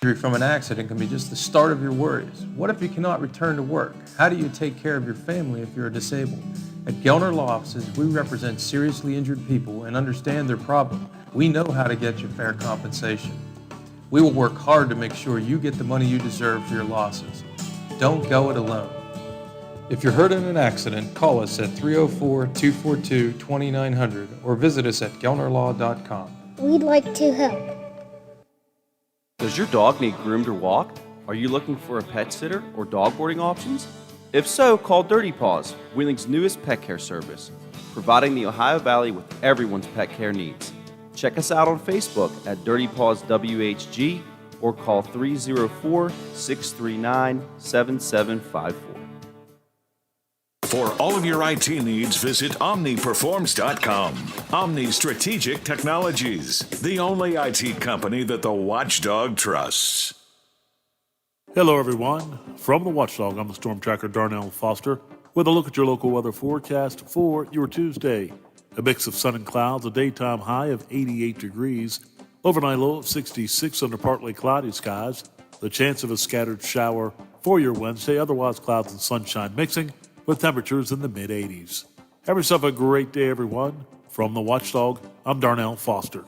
Injury from an accident can be just the start of your worries. What if you cannot return to work? How do you take care of your family if you're disabled? At Gelner Law Offices, we represent seriously injured people and understand their problem. We know how to get you fair compensation. We will work hard to make sure you get the money you deserve for your losses. Don't go it alone. If you're hurt in an accident, call us at 304-242-2900 or visit us at gelnerlaw.com. We'd like to help. Does your dog need groomed or walked? Are you looking for a pet sitter or dog boarding options? If so, call Dirty Paws, Wheeling's newest pet care service, providing the Ohio Valley with everyone's pet care needs. Check us out on Facebook at Dirty Paws WHG or call 304-639-7754. For all of your IT needs, visit OmniPerforms.com. Omni Strategic Technologies, the only IT company that the Watchdog trusts. Hello, everyone. From the Watchdog, I'm the Storm Tracker Darnell Foster with a look at your local weather forecast for your Tuesday. A mix of sun and clouds, a daytime high of 88 degrees, overnight low of 66 under partly cloudy skies, the chance of a scattered shower for your Wednesday, otherwise clouds and sunshine mixing, with temperatures in the mid-80s. Have yourself a great day, everyone. From the Watchdog, I'm Darnell Foster.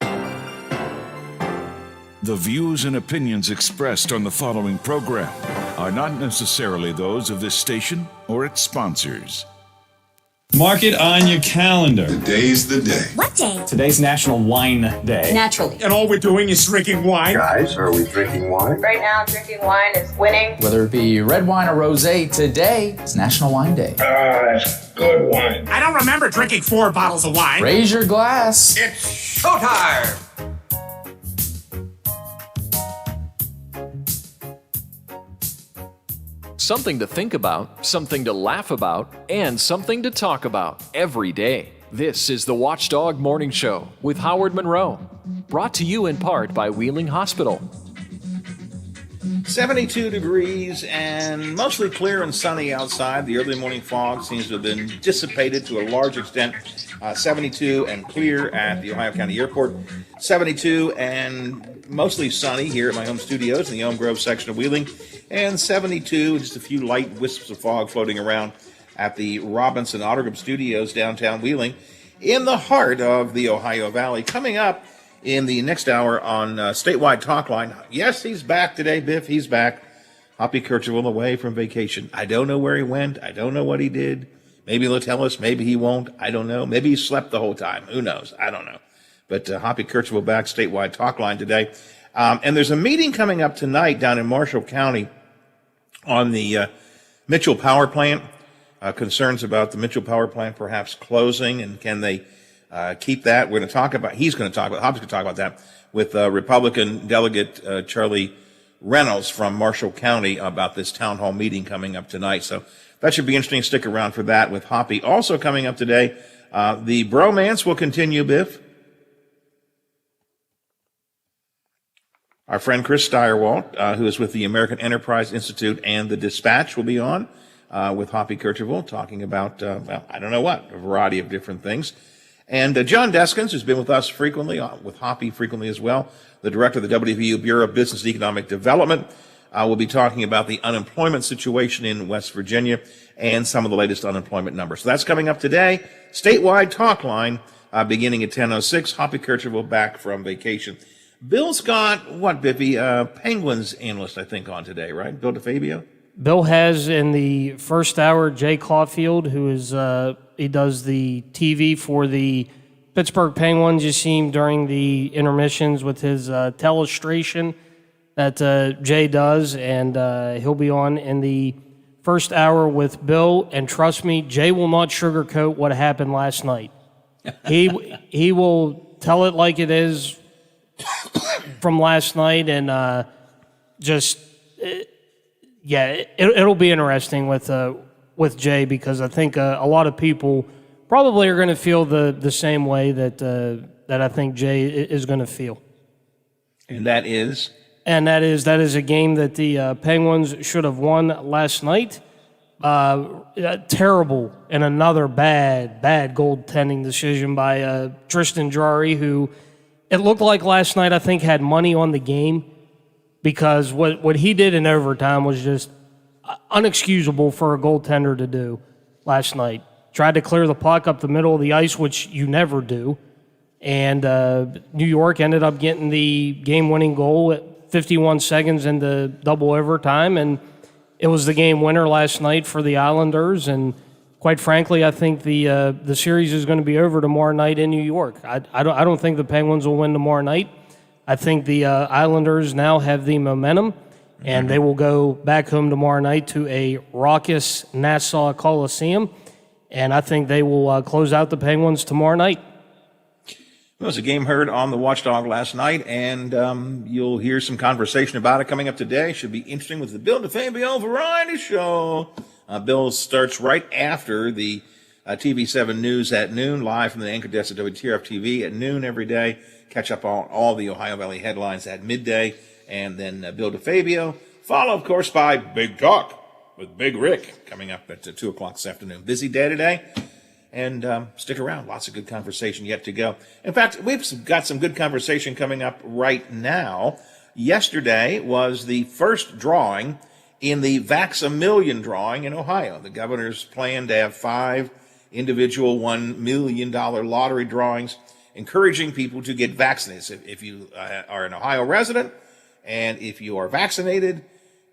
The views and opinions expressed on the following program are not necessarily those of this station or its sponsors. Mark it on your calendar. Today's the day. What day? Today's National Wine Day. Naturally. And all we're doing is drinking wine? Guys, are we drinking wine? Right now, drinking wine is winning. Whether it be red wine or rosé, today is National Wine Day. That's good wine. I don't remember drinking 4 bottles of wine. Raise your glass. It's showtime! Something to think about, something to laugh about, and something to talk about every day. This is the Watchdog Morning Show with Howard Monroe. Brought to you in part by Wheeling Hospital. 72 degrees and mostly clear and sunny outside. The early morning fog seems to have been dissipated to a large extent. 72 and clear at the Ohio County Airport. 72 and mostly sunny here at my home studios in the Elm Grove section of Wheeling. And 72, just a few light wisps of fog floating around at the Robinson Autograph Studios downtown Wheeling. in the heart of the Ohio Valley. Coming up in the next hour on Statewide Talk Line. Yes, he's back today, Biff. He's back. Hoppy Kercheval away from vacation. I don't know where he went. I don't know what he did. Maybe he'll tell us. Maybe he won't. I don't know. Maybe he slept the whole time. Who knows? I don't know. But Hoppy Kercheval back, Statewide Talk Line today. And there's a meeting coming up tonight down in Marshall County on the Mitchell Power Plant. Concerns about the Mitchell Power Plant perhaps closing, and can they keep that? We're going to talk about, Hoppy's going to talk about that with Republican Delegate Charlie Reynolds from Marshall County about this town hall meeting coming up tonight. So that should be interesting. Stick around for that with Hoppy. Also coming up today, the bromance will continue, Biff. Our friend Chris Steyerwalt, who is with the American Enterprise Institute and the Dispatch, will be on with Hoppy Kercheval talking about, I don't know what, a variety of different things. And John Deskins, who's been with us frequently, with Hoppy frequently as well, the director of the WVU Bureau of Business and Economic Development, will be talking about the unemployment situation in West Virginia and some of the latest unemployment numbers. So that's coming up today. Statewide Talk Line beginning at 10:06. Hoppy Kercheval back from vacation. Bill's got, what, Biffy, Penguins analyst, I think, on today, right? Bill DeFabio? Bill has in the first hour Jay Caulfield, who is he does the TV for the Pittsburgh Penguins. You see him during the intermissions with his telestration that Jay does, and he'll be on in the first hour with Bill. And trust me, Jay will not sugarcoat what happened last night. He will tell it like it is from last night, and it'll be interesting with Jay, because I think a lot of people probably are going to feel the same way that I think Jay is going to feel. And that is? And that is a game that the Penguins should have won last night. Terrible and another bad goaltending decision by Tristan Jarry, who it looked like last night I think had money on the game, because what he did in overtime was just unexcusable for a goaltender to do last night. Tried to clear the puck up the middle of the ice, which you never do. And New York ended up getting the game-winning goal at 51 seconds into double overtime, and it was the game winner last night for the Islanders. And quite frankly, I think the series is going to be over tomorrow night in New York. I don't think the Penguins will win tomorrow night. I think the Islanders now have the momentum, and they will go back home tomorrow night to a raucous Nassau Coliseum, and I think they will close out the Penguins tomorrow night. It was a game heard on the Watchdog last night, and you'll hear some conversation about it coming up today. Should be interesting with the Bill DeFabio Variety Show. Bill starts right after the TV7 News at noon, live from the anchor desk at WTRF TV at noon every day. Catch up on all the Ohio Valley headlines at midday, and then Bill DeFabio, followed, of course, by Big Talk with Big Rick coming up at 2 o'clock this afternoon. Busy day today. And stick around. Lots of good conversation yet to go. In fact, we've got some good conversation coming up right now. Yesterday was the first drawing in the Vax-A-Million drawing in Ohio. The governor's plan to have 5 individual $1 million lottery drawings, encouraging people to get vaccinated. If you are an Ohio resident, and if you are vaccinated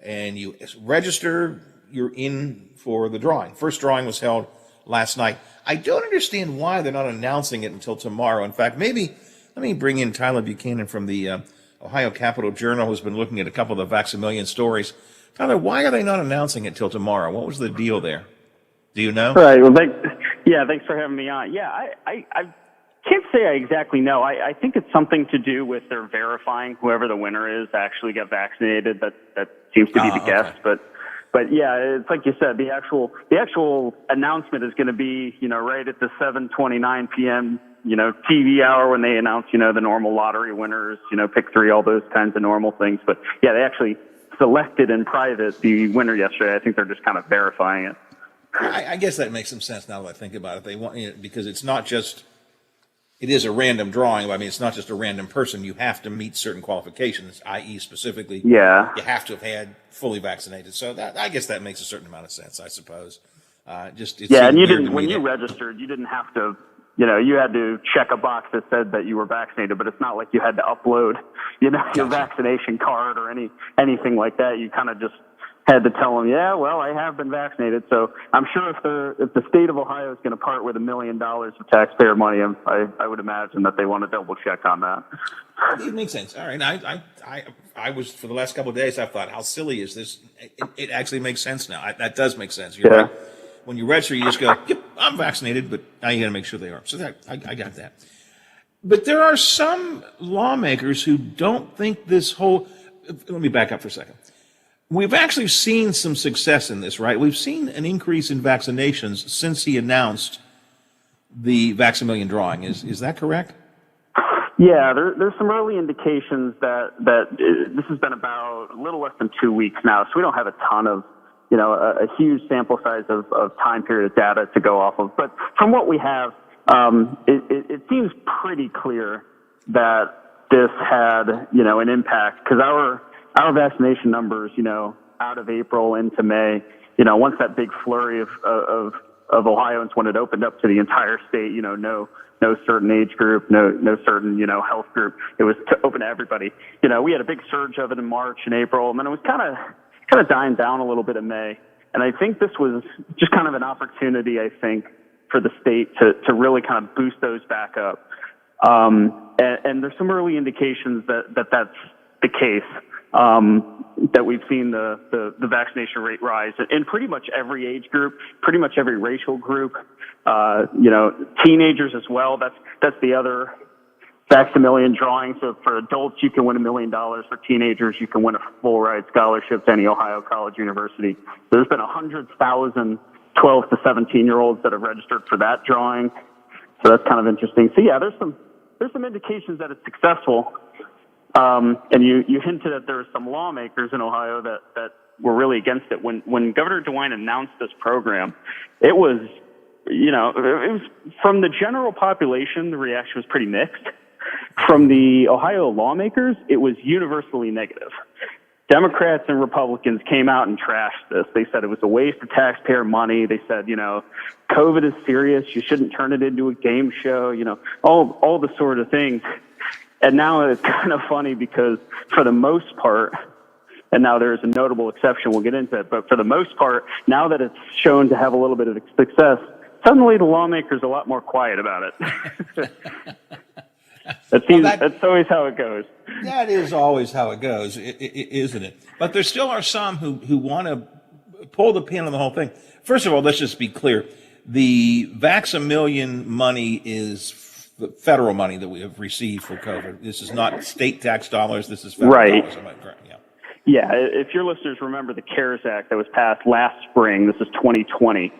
and you register, you're in for the drawing. First drawing was held last night. I don't understand why they're not announcing it until tomorrow. In fact, maybe let me bring in Tyler Buchanan from the Ohio Capital Journal, who's been looking at a couple of the Vax-A-Million stories. Tyler, why are they not announcing it till tomorrow? What was the deal there? Do you know? Right. Well, thanks for having me on. Yeah, I can't say I exactly know. I think it's something to do with their verifying whoever the winner is actually got vaccinated. That seems to be the guess, okay. But yeah, it's like you said, the actual announcement is going to be, right at the 7:29 p.m., TV hour when they announce, the normal lottery winners, pick 3, all those kinds of normal things. But yeah, they actually selected in private the winner yesterday. I think they're just kind of verifying it. I guess that makes some sense now that I think about it. They want because it's not just, it is a random drawing. I mean, it's not just a random person. You have to meet certain qualifications, i.e. specifically, you have to have had fully vaccinated. So that, I guess that makes a certain amount of sense, I suppose. And you didn't, when you registered, you didn't have to you had to check a box that said that you were vaccinated, but it's not like you had to upload, your vaccination card or anything like that. You kind of just had to tell them, yeah, well, I have been vaccinated. So I'm sure if the state of Ohio is going to part with $1 million of taxpayer money, I would imagine that they want to double check on that. It makes sense. All right. I was, for the last couple of days, I thought, how silly is this? It actually makes sense now. That does make sense. You're right. When you register, you just go, yep, I'm vaccinated, but now you got to make sure they are. So I got that. But there are some lawmakers who don't think this whole, let me back up for a second. We've actually seen some success in this, right? We've seen an increase in vaccinations since he announced the Vax-A-Million drawing. Is that correct? Yeah, there's some early indications that this has been about a little less than 2 weeks now, so we don't have a ton of, a huge sample size of time period of data to go off of. But from what we have, it seems pretty clear that this had, an impact, because our vaccination numbers, out of April into May, once that big flurry of Ohioans, when it opened up to the entire state, no certain age group, no certain, health group. It was open to everybody. We had a big surge of it in March and April, and then it was kind of dying down a little bit in May. And I think this was just kind of an opportunity, for the state to really kind of boost those back up. And there's some early indications that that's the case. That we've seen the vaccination rate rise in pretty much every age group, pretty much every racial group, teenagers as well. That's the other Vax-A-Million drawing. So for adults, you can win $1 million. For teenagers, you can win a full ride scholarship to any Ohio college university. So there's been 100,000 12 to 17-year-olds that have registered for that drawing. So that's kind of interesting. So yeah, there's some indications that it's successful. And you hinted that there were some lawmakers in Ohio that were really against it. When Governor DeWine announced this program, it was from the general population, the reaction was pretty mixed. From the Ohio lawmakers, it was universally negative. Democrats and Republicans came out and trashed this. They said it was a waste of taxpayer money. They said, COVID is serious. You shouldn't turn it into a game show, all the sort of things. And now it's kind of funny because for the most part, and now there's a notable exception, we'll get into it, but for the most part, now that it's shown to have a little bit of success, suddenly the lawmakers are a lot more quiet about it. That's always how it goes. That is always how it goes, isn't it? But there still are some who want to pull the pin on the whole thing. First of all, let's just be clear. The Vax-A-Million money is the federal money that we have received for COVID. This is not state tax dollars. This is federal dollars. Am I correct? Yeah. Yeah. If your listeners remember the CARES Act that was passed last spring, this is 2020.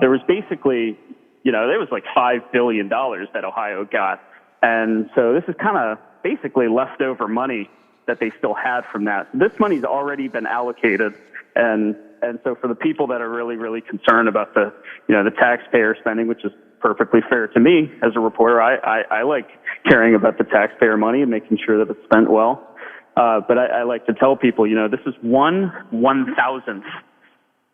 There was basically, there was like $5 billion that Ohio got. And so this is kind of basically leftover money that they still had from that. This money's already been allocated. And so for the people that are really, really concerned about the taxpayer spending, which is perfectly fair to me as a reporter, I like caring about the taxpayer money and making sure that it's spent well. But I like to tell people, this is 1/1000th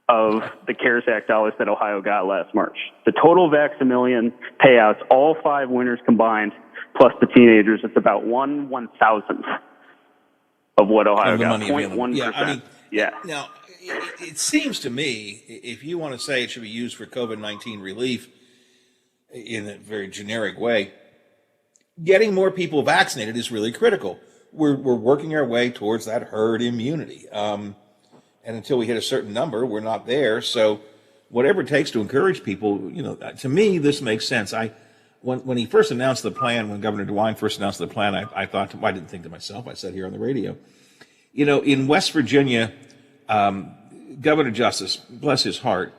of the CARES Act dollars that Ohio got last March. The total Vax-A-Million payouts, all 5 winners combined, plus the teenagers, it's about 1/1000th of what Ohio got. 0.1%. Yeah. Now, it seems to me, if you want to say it should be used for COVID-19 relief in a very generic way, getting more people vaccinated is really critical. We're working our way towards that herd immunity. And until we hit a certain number, we're not there. So whatever it takes to encourage people, to me, this makes sense. When he first announced the plan, when Governor DeWine first announced the plan, I thought, I didn't think to myself, I said here on the radio, in West Virginia, Governor Justice, bless his heart,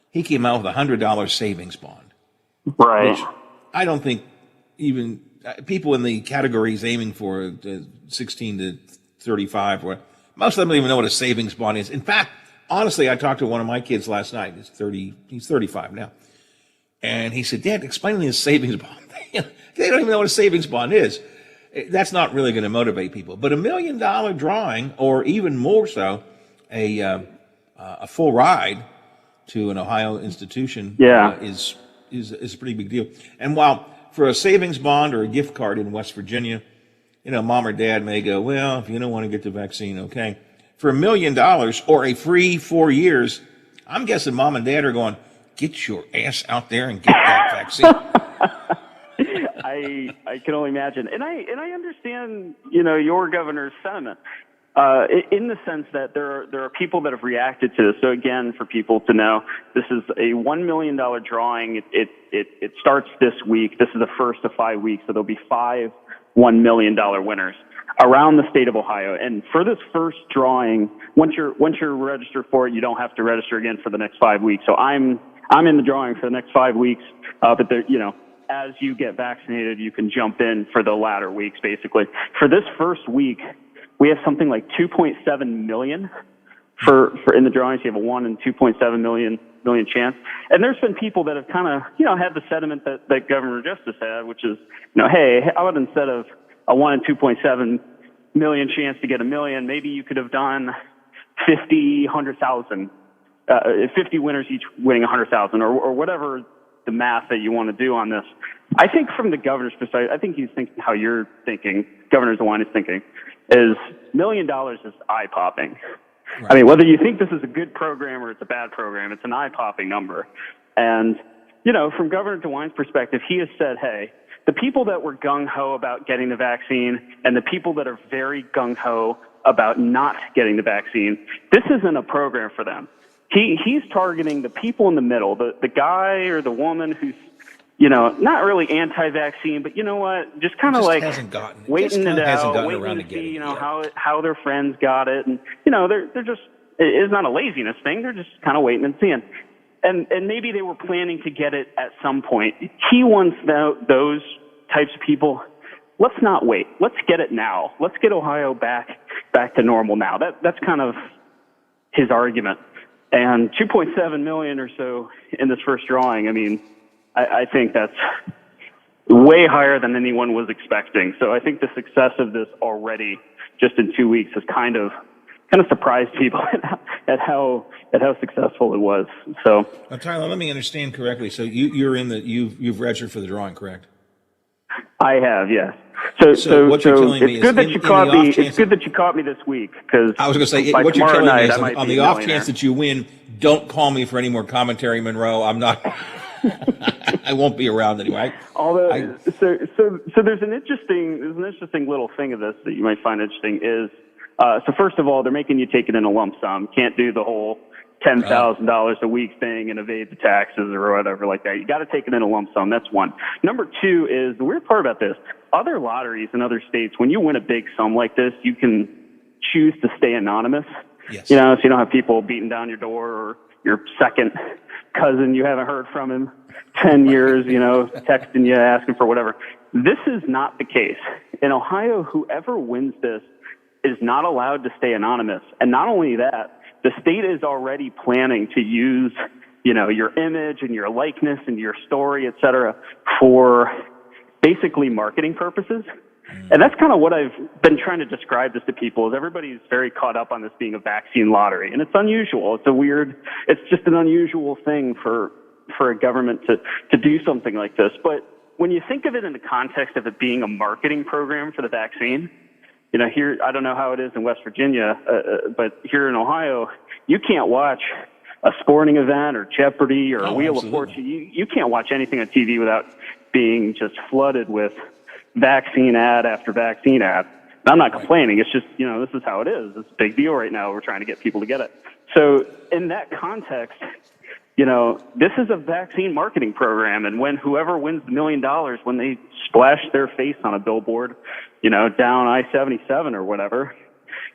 he came out with a $100 savings bond. Right. Which I don't think even people in the categories aiming for 16 to 35, most of them don't even know what a savings bond is. In fact, honestly, I talked to one of my kids last night. He's 35 now. And he said, Dad, explain to me the savings bond. They don't even know what a savings bond is. That's not really going to motivate people. But $1 million drawing, or even more so, a full ride to an Ohio institution is is a pretty big deal. And while for a savings bond or a gift card in West Virginia, mom or dad may go, well, if you don't want to get the vaccine, okay. For $1 million or a free 4 years, I'm guessing mom and dad are going, get your ass out there and get that vaccine. I can only imagine, and I understand your governor's sentiment in the sense that there are people that have reacted to this. So again, for people to know, this is a $1 million drawing. It starts this week. This is the first of 5 weeks, so there'll be 5 $1 million winners around the state of Ohio. And for this first drawing, once you're registered for it, you don't have to register again for the next 5 weeks. So I'm in the drawing for the next 5 weeks, but there, as you get vaccinated, you can jump in for the latter weeks, basically. For this first week, we have something like 2.7 million for in the drawings. You have a 1 in 2.7 million chance. And there's been people that have kind of, had the sentiment that Governor Justice had, which is, hey, how about instead of a 1 in 2.7 million chance to get $1 million, maybe you could have done 50, 100,000, 50 winners each winning 100,000 or whatever the math that you want to do on this. I think from the governor's perspective, I think he's thinking how you're thinking, Governor DeWine is thinking, is $1 million is eye-popping. Right. I mean, whether you think this is a good program or it's a bad program, it's an eye-popping number. And, from Governor DeWine's perspective, he has said, hey, the people that were gung-ho about getting the vaccine and the people that are very gung-ho about not getting the vaccine, this isn't a program for them. He's targeting the people in the middle, the guy or the woman who's, not really anti-vaccine, but you know what, just kind of like waiting it out, waiting to see, how their friends got it. And, they're just, it's not a laziness thing. They're just kind of waiting and seeing. And maybe they were planning to get it at some point. He wants those types of people. Let's not wait. Let's get it now. Let's get Ohio back to normal now. That's kind of his argument. And 2.7 million or so in this first drawing, I mean, I think that's way higher than anyone was expecting. So I think the success of this already, just in 2 weeks, has kind of surprised people at how successful it was. So, Tyler, let me understand correctly. So you've registered for the drawing, correct? I have, yes. So what you're telling me it's good that you caught me. It's good that you caught me this week, because I was going to say what you're telling me is on the off chance that you win, don't call me for any more commentary, Monroe. I'm not. I won't be around anyway. Although, so there's an interesting little thing of this that you might find interesting is, so first of all, they're making you take it in a lump sum. Can't do the whole $10,000 a week thing and evade the taxes or whatever like that. You got to take it in a lump sum. That's one. Number two is the weird part about this. Other lotteries in other states, when you win a big sum like this, you can choose to stay anonymous. Yes. So you don't have people beating down your door or your second cousin you haven't heard from in 10 years, texting you, asking for whatever. This is not the case. In Ohio, whoever wins this is not allowed to stay anonymous. And not only that, the state is already planning to use, your image and your likeness and your story, et cetera, for basically marketing purposes. And that's kind of what I've been trying to describe this to people, is everybody's very caught up on this being a vaccine lottery. And it's unusual. It's just an unusual thing for a government to do something like this. But when you think of it in the context of it being a marketing program for the vaccine, here, I don't know how it is in West Virginia, but here in Ohio, you can't watch a sporting event or Jeopardy or Wheel of Fortune. You can't watch anything on TV without being just flooded with vaccine ad after vaccine ad. And I'm not complaining. It's just, this is how it is. It's a big deal right now. We're trying to get people to get it. So in that context, this is a vaccine marketing program. And when whoever wins the $1 million, when they splash their face on a billboard, down I-77 or whatever,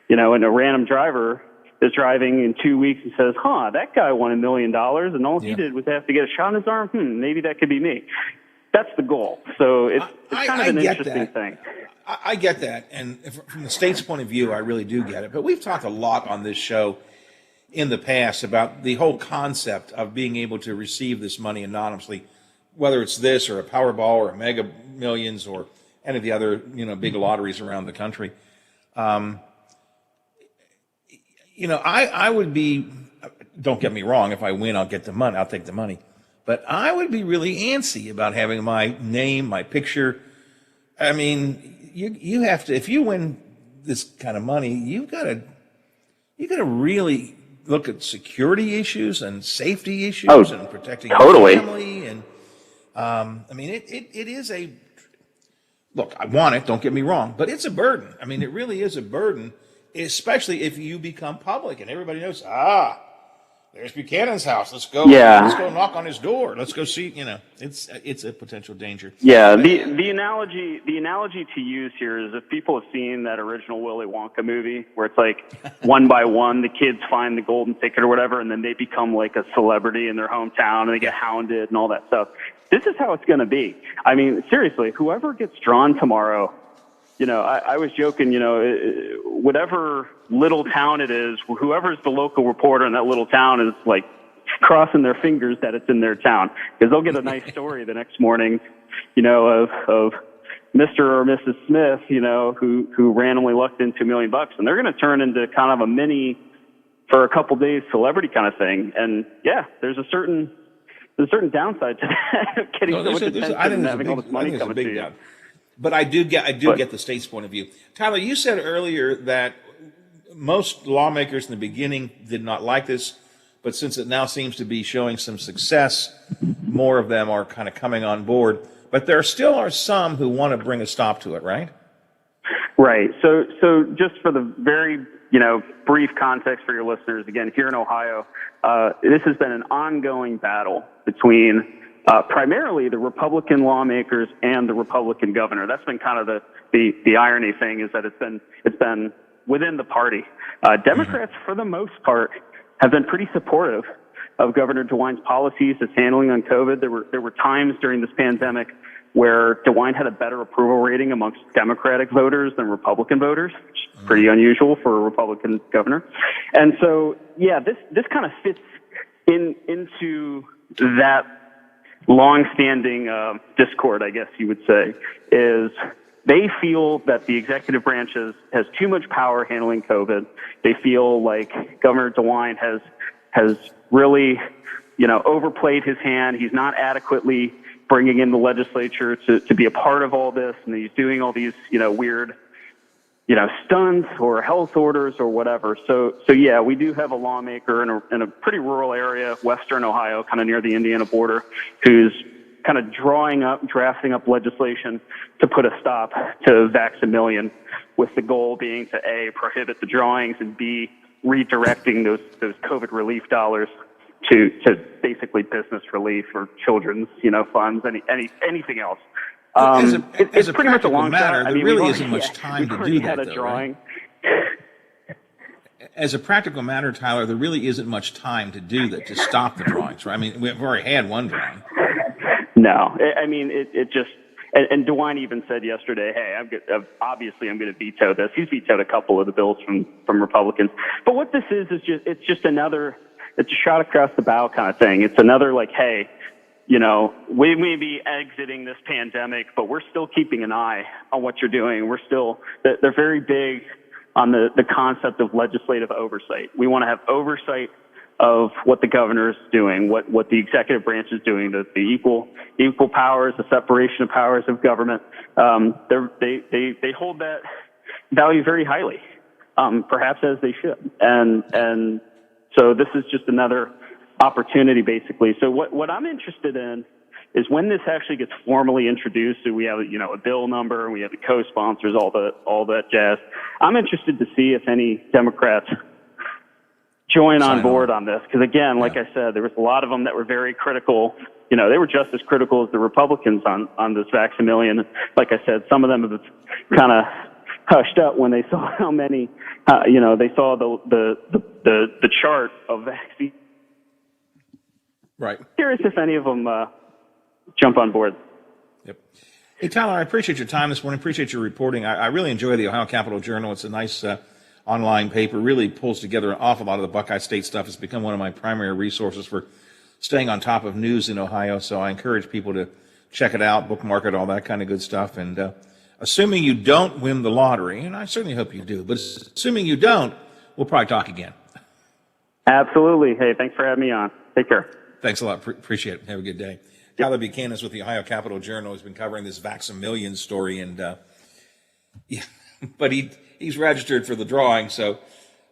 and a random driver is driving in 2 weeks and says, that guy won $1 million, and all he did was have to get a shot in his arm. Maybe that could be me. That's the goal. So it's kind of an interesting thing. I get that. And from the state's point of view, I really do get it. But we've talked a lot on this show in the past about the whole concept of being able to receive this money anonymously, whether it's this or a Powerball or a Mega Millions or any of the other, big lotteries around the country. I would be, don't get me wrong, if I win, I'll get the money. I'll take the money. But I would be really antsy about having my name, my picture. I mean, you have to, if you win this kind of money, you've got to really look at security issues and safety issues and protecting totally. your family. And I mean, it is a, look, I want it, don't get me wrong, but it's a burden. I mean, it really is a burden, especially if you become public and everybody knows, there's Buchanan's house. Let's go. Yeah. Let's go knock on his door. Let's go see. It's a potential danger. Yeah. The analogy to use here is if people have seen that original Willy Wonka movie where it's like one by one the kids find the golden ticket or whatever, and then they become like a celebrity in their hometown and they get hounded and all that stuff. This is how it's going to be. I mean, seriously, whoever gets drawn tomorrow. I was joking, whatever little town it is, whoever's the local reporter in that little town is like crossing their fingers that it's in their town, because they'll get a nice story the next morning, of Mr. or Mrs. Smith, who randomly lucked into $1 million, and they're going to turn into kind of a mini, for a couple days, celebrity kind of thing. And yeah, there's a certain downside to that, getting so much attention and having all this money coming to you. But I do get the state's point of view. Tyler, you said earlier that most lawmakers in the beginning did not like this, but since it now seems to be showing some success, more of them are kind of coming on board. But there still are some who want to bring a stop to it, right? Right. So just for the very brief context for your listeners, again, here in Ohio, this has been an ongoing battle between primarily the Republican lawmakers and the Republican governor. That's been kind of the irony thing, is that it's been within the party. Democrats, for the most part, have been pretty supportive of Governor DeWine's policies, his handling on COVID. There were times during this pandemic where DeWine had a better approval rating amongst Democratic voters than Republican voters, which is pretty unusual for a Republican governor. And so, yeah, this kind of fits into that long-standing discord, I guess you would say, is they feel that the executive branch has too much power handling COVID. They feel like Governor DeWine has really, overplayed his hand. He's not adequately bringing in the legislature to be a part of all this, and he's doing all these, weird, stunts or health orders or whatever. So yeah, we do have a lawmaker in a pretty rural area, western Ohio, kind of near the Indiana border, who's kind of drafting up legislation to put a stop to Vax-A-Million, with the goal being to A, prohibit the drawings, and B, redirecting those COVID relief dollars to basically business relief or children's, funds, anything else. It's pretty much a long matter. shot. There really isn't much time to do that, though, right? As a practical matter, Tyler, there really isn't much time to do that, to stop the drawings, right? I mean, we've already had one drawing. No, I mean, it just, and DeWine even said yesterday, hey, obviously I'm going to veto this. He's vetoed a couple of the bills from Republicans. But what this is just another, it's a shot across the bow kind of thing. It's another like, hey, we may be exiting this pandemic, but we're still keeping an eye on what you're doing. They're very big on the concept of legislative oversight. We want to have oversight of what the governor is doing, what the executive branch is doing, the equal powers, the separation of powers of government. They hold that value very highly, perhaps as they should. And so this is just another opportunity, basically. So what I'm interested in is when this actually gets formally introduced, so we have a bill number, and we have the co-sponsors, all that jazz. I'm interested to see if any Democrats join on board on this, because again, like I said, there was a lot of them that were very critical. They were just as critical as the Republicans on this Vax-A-Million. Like I said, some of them have kind of hushed up when they saw how many, they saw the chart of vaccines. Right. Curious if any of them jump on board. Yep. Hey, Tyler, I appreciate your time this morning. Appreciate your reporting. I really enjoy the Ohio Capital Journal. It's a nice online paper. Really pulls together an awful lot of the Buckeye State stuff. It's become one of my primary resources for staying on top of news in Ohio. So I encourage people to check it out, bookmark it, all that kind of good stuff. And assuming you don't win the lottery, and I certainly hope you do, but assuming you don't, we'll probably talk again. Absolutely. Hey, thanks for having me on. Take care. Thanks a lot. Appreciate it. Have a good day. Tyler Buchanan is with the Ohio Capitol Journal. He's been covering this Vaxamillion story, and yeah, but he's registered for the drawing, so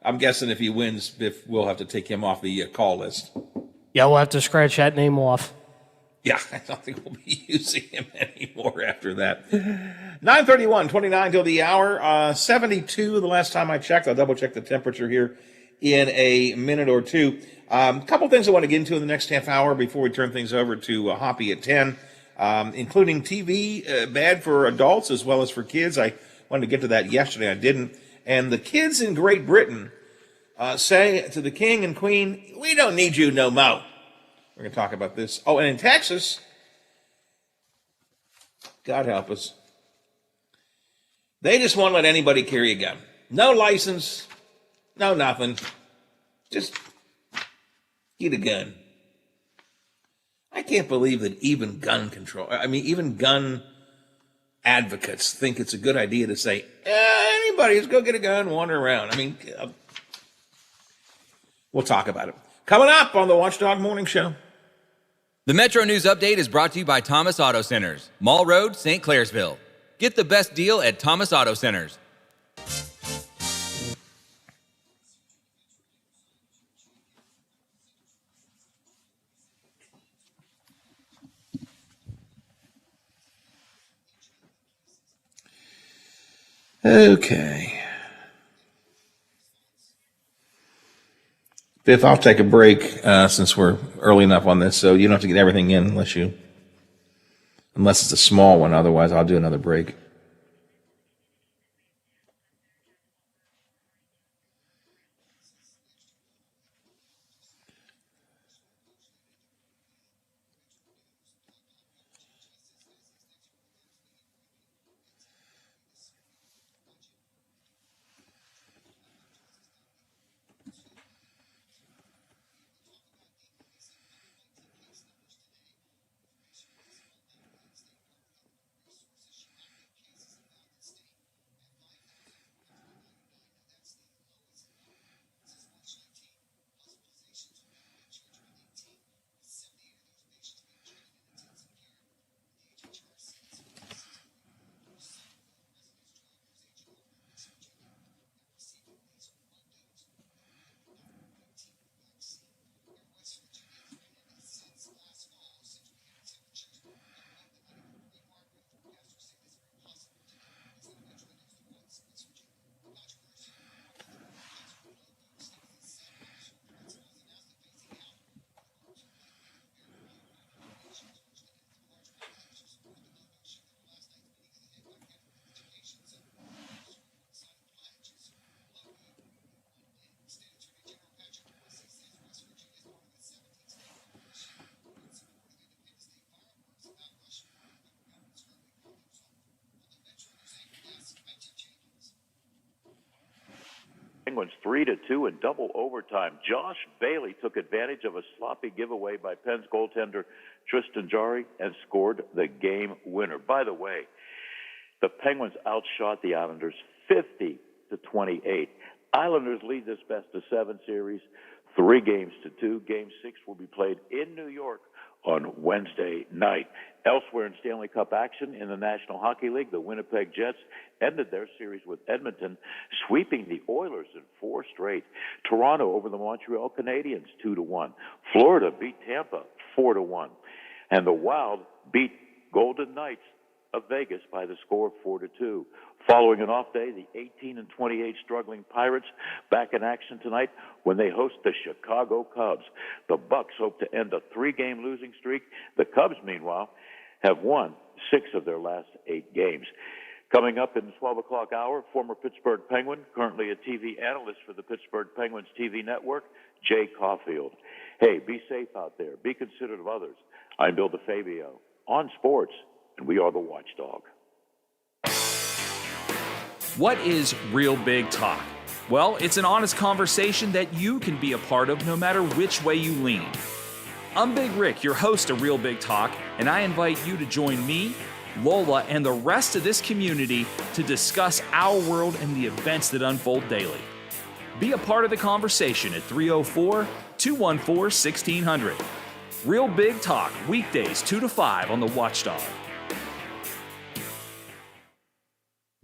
I'm guessing if he wins, Biff will have to take him off the call list. Yeah, we'll have to scratch that name off. Yeah, I don't think we'll be using him anymore after that. 9:31, 29 till the hour. 72 the last time I checked. I'll double check the temperature here in a minute or two. A couple things I want to get into in the next half hour before we turn things over to Hoppy at 10, including TV, bad for adults as well as for kids. I wanted to get to that yesterday. I didn't. And the kids in Great Britain say to the king and queen, we don't need you no more. We're going to talk about this. Oh, and in Texas, God help us, they just won't let anybody carry a gun. No license, no nothing. Just get a gun. I can't believe that even even gun advocates think it's a good idea to say, anybody, just go get a gun, wander around. We'll talk about it. Coming up on the Watchdog Morning Show. The Metro News Update is brought to you by Thomas Auto Centers, Mall Road, St. Clairsville. Get the best deal at Thomas Auto Centers. Okay. Biff, I'll take a break since we're early enough on this, so you don't have to get everything in unless it's a small one. Otherwise, I'll do another break. Penguins 3-2 in double overtime. Josh Bailey took advantage of a sloppy giveaway by Penn's goaltender Tristan Jarry and scored the game winner. By the way, the Penguins outshot the Islanders 50-28. Islanders lead this best-of-7 series 3-2. Game 6 will be played in New York on Wednesday night. Elsewhere in Stanley Cup action in the National Hockey League, the Winnipeg Jets ended their series with Edmonton, sweeping the Oilers in 4 straight. Toronto over the Montreal Canadiens 2-1. Florida beat Tampa 4-1. And the Wild beat Golden Knights of Vegas by the score of 4-2. Following an off day, the 18-28 struggling Pirates back in action tonight when they host the Chicago Cubs. The Bucks hope to end a 3-game losing streak. The Cubs, meanwhile, have won 6 of their last 8 games. Coming up in the 12 o'clock hour, former Pittsburgh Penguin, currently a TV analyst for the Pittsburgh Penguins TV network, Jay Caulfield. Hey, be safe out there. Be considerate of others. I'm Bill DeFabio on sports, and we are the Watchdog. What is Real Big Talk? Well, it's an honest conversation that you can be a part of no matter which way you lean. I'm Big Rick, your host of Real Big Talk, and I invite you to join me, Lola, and the rest of this community to discuss our world and the events that unfold daily. Be a part of the conversation at 304-214-1600. Real Big Talk, weekdays 2 to 5 on the Watchdog.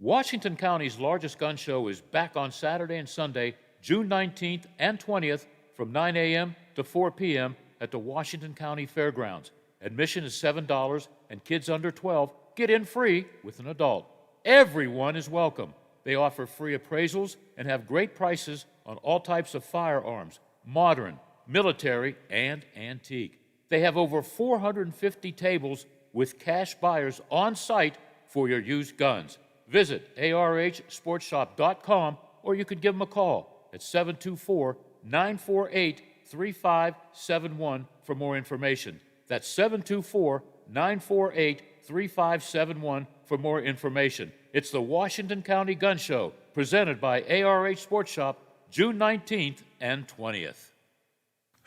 Washington County's largest gun show is back on Saturday and Sunday, June 19th and 20th from 9 a.m. to 4 p.m. at the Washington County Fairgrounds. Admission is $7 and kids under 12 get in free with an adult. Everyone is welcome. They offer free appraisals and have great prices on all types of firearms, modern, military, and antique. They have over 450 tables with cash buyers on site for your used guns. Visit arhsportshop.com or you can give them a call at 724-948-3571 for more information. That's 724-948-3571 for more information. It's the Washington County Gun Show, presented by ARH Sports Shop, June 19th and 20th.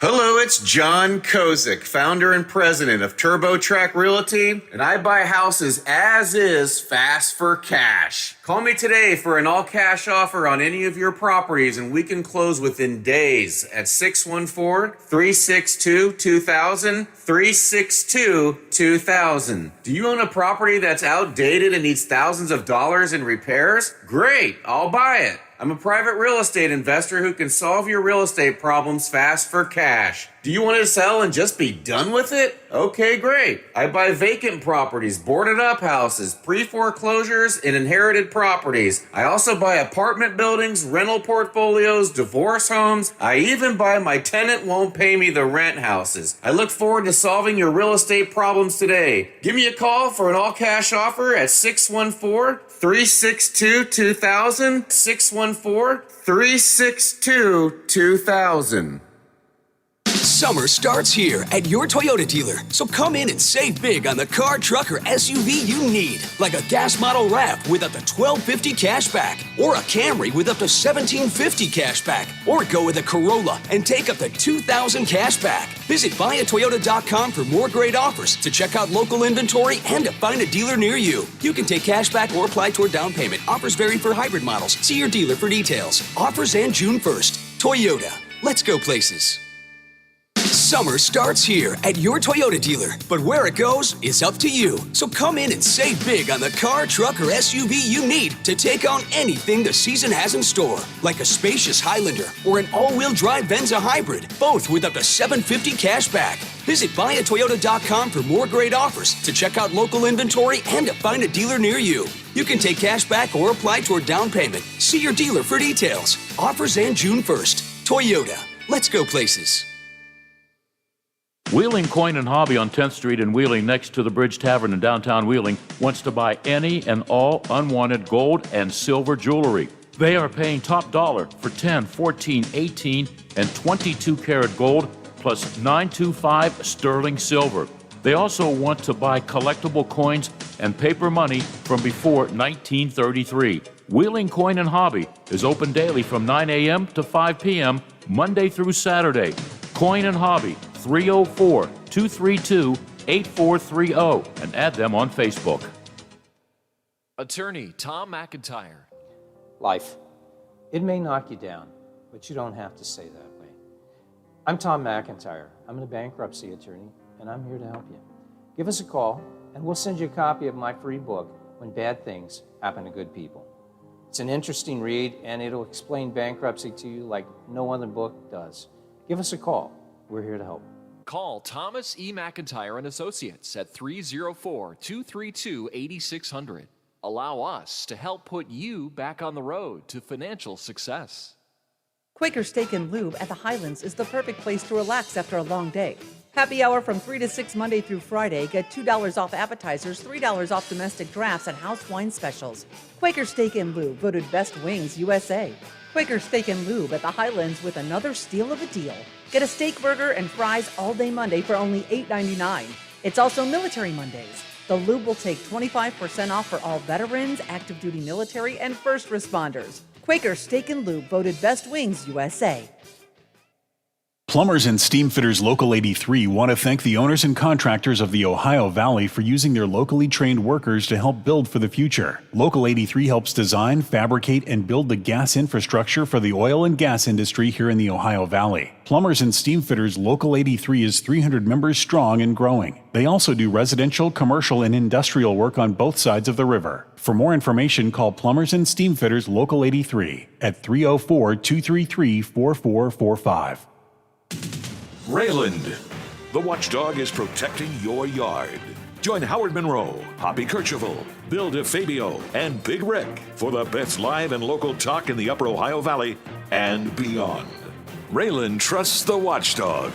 Hello, it's John Kozik, founder and president of TurboTrack Realty, and I buy houses as is, fast for cash. Call me today for an all-cash offer on any of your properties, and we can close within days at 614-362-2000, 362-2000. Do you own a property that's outdated and needs thousands of dollars in repairs? Great, I'll buy it. I'm a private real estate investor who can solve your real estate problems fast for cash. Do you want to sell and just be done with it? Okay, great. I buy vacant properties, boarded up houses, pre-foreclosures, and inherited properties. I also buy apartment buildings, rental portfolios, divorce homes. I even buy my tenant won't pay me the rent houses. I look forward to solving your real estate problems today. Give me a call for an all-cash offer at 614-362-2000, 614-362-2000. Summer starts here at your Toyota dealer, so come in and save big on the car, truck, or SUV you need, like a gas model RAV with up to $1,250 cash back, or a Camry with up to $1,750 cash back, or go with a Corolla and take up to $2,000 cash back. Visit buyatoyota.com for more great offers, to check out local inventory, and to find a dealer near you. You can take cash back or apply toward down payment. Offers vary for hybrid models. See your dealer for details. Offers end June 1st. Toyota. Let's go places. Summer starts here at your Toyota dealer, but where it goes is up to you. So come in and save big on the car, truck, or SUV you need to take on anything the season has in store, like a spacious Highlander or an all-wheel drive Venza hybrid, both with up to $750 cash back. Visit buyatoyota.com for more great offers, to check out local inventory, and to find a dealer near you. You can take cash back or apply toward down payment. See your dealer for details. Offers end June 1st. Toyota. Let's go places. Wheeling Coin and Hobby on 10th Street in Wheeling, next to the Bridge Tavern in downtown Wheeling, wants to buy any and all unwanted gold and silver jewelry. They are paying top dollar for 10, 14, 18, and 22 karat gold plus 925 sterling silver. They also want to buy collectible coins and paper money from before 1933. Wheeling Coin and Hobby is open daily from 9 a.m. to 5 p.m., Monday through Saturday. Coin and Hobby, 304-232-8430, and add them on Facebook. Attorney Tom McIntyre. Life. It may knock you down, but you don't have to stay that way. I'm Tom McIntyre. I'm a bankruptcy attorney, and I'm here to help you. Give us a call, and we'll send you a copy of my free book, When Bad Things Happen to Good People. It's an interesting read, and it'll explain bankruptcy to you like no other book does. Give us a call. We're here to help. Call Thomas E. McIntyre and Associates at 304-232-8600. Allow us to help put you back on the road to financial success. Quaker Steak and Lube at the Highlands is the perfect place to relax after a long day. Happy hour from 3 to 6 Monday through Friday. Get $2 off appetizers, $3 off domestic drafts, and house wine specials. Quaker Steak and Lube, voted Best Wings USA. Quaker Steak and Lube at the Highlands with another steal of a deal. Get a steak burger and fries all day Monday for only $8.99. It's also Military Mondays. The Lube will take 25% off for all veterans, active duty military, and first responders. Quaker Steak and Lube, voted Best Wings USA. Plumbers and Steamfitters Local 83 want to thank the owners and contractors of the Ohio Valley for using their locally trained workers to help build for the future. Local 83 helps design, fabricate, and build the gas infrastructure for the oil and gas industry here in the Ohio Valley. Plumbers and Steamfitters Local 83 is 300 members strong and growing. They also do residential, commercial, and industrial work on both sides of the river. For more information, call Plumbers and Steamfitters Local 83 at 304-233-4445. Rayland, the watchdog is protecting your yard. Join Howard Monroe, Hoppy Kercheval, Bill DeFabio, and Big Rick for the best live and local talk in the Upper Ohio Valley and beyond. Rayland trusts the watchdog.